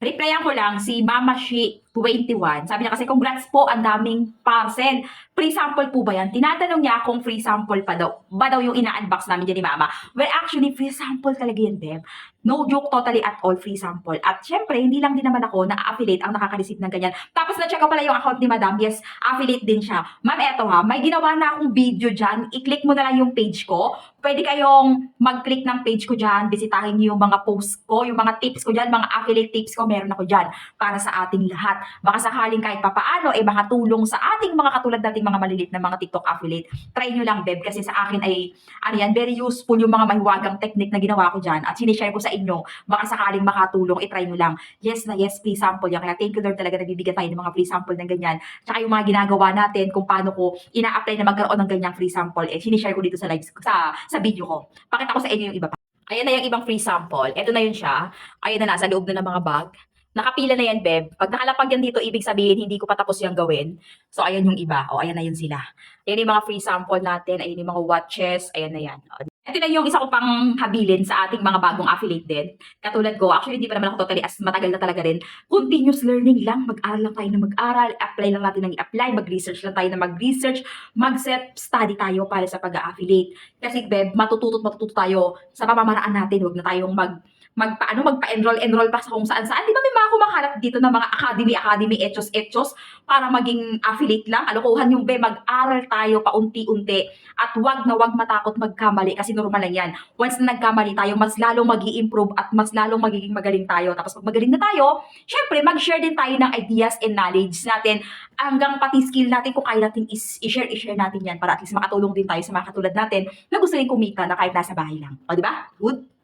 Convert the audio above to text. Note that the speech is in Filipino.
Replyan ko lang si Mama Shi 21. Sabi niya kasi, congrats po, ang daming parcel. Free sample po ba yan? Tinatanong niya kung free sample pa daw. Ba daw yung ina-unbox namin dyan ni Mama? Well, actually, free sample talaga yan, Beb. No joke totally at all, free sample. At syempre, hindi lang din naman ako na-affiliate ang nakaka-receive ng ganyan. Tapos na-check ko pala yung account ni Madam. Yes, affiliate din siya. Ma'am, eto ha, may ginawa na akong video dyan. I-click mo na lang yung page ko. Pwede kayong mag-click ng page ko dyan. Bisitahin niyo yung mga posts ko, yung mga tips ko dyan, mga affiliate tips ko, meron ako dyan para sa ating lahat. Baka sakaling kahit papaano, makatulong sa ating mga katulad nating mga malilit na mga TikTok affiliate. Try nyo lang, Beb, kasi sa akin ay, ano yan, very useful yung mga mahiwagang technique na ginawa ko dyan at sinishare ko sa inyo. Baka sakaling makatulong, i-try nyo lang. Yes na yes, free sample yan. Kaya thank you Lord talaga, nabibigyan tayo ng mga free sample ng ganyan. Tsaka yung mga ginagawa natin kung paano ko ina-apply na magkaroon ng ganyang free sample, sinishare ko dito sa live, sa video ko. Pakita ko sa inyo yung iba pa. Ayan na yung ibang free sample. Ito na yun siya. Ayan na, nasa loob na ng mga bag. Nakapila na yan, Beb. Pag nakalapag yan dito, ibig sabihin, hindi ko pa tapos yung gawin. So, ayan yung iba. O, ayan na yun sila. Ayan yung mga free sample natin. Ayan yung mga watches. Ayan na yan. O, ito na yung isa ko pang habilin sa ating mga bagong affiliate din. Katulad ko, actually, hindi pa naman ako totally as matagal na talaga rin. Continuous learning lang. Mag-aral lang tayo na mag-aral. Apply lang natin ng i-apply. Mag-research lang tayo na mag-research. Mag-self-study tayo para sa pag-affiliate. Kasi, Beb, matututo tayo sa pamamaraan natin. Huwag na tayong magpa-enroll pa sa kung saan-saan. Di ba may mga kumakalat dito ng mga academy, etos para maging affiliate lang. Alokohan yung mag-aral tayo paunti-unti at wag matakot magkamali kasi normal lang yan. Once na nagkamali tayo, mas lalong magi-improve at mas lalong magiging magaling tayo. Tapos pag magaling na tayo, syempre mag-share din tayo ng ideas and knowledge natin hanggang pati skill natin kung kaya natin i-share natin yan para at least makatulong din tayo sa mga katulad natin na gusto rin kumita na kahit nasa bahay lang. O, di ba? Good?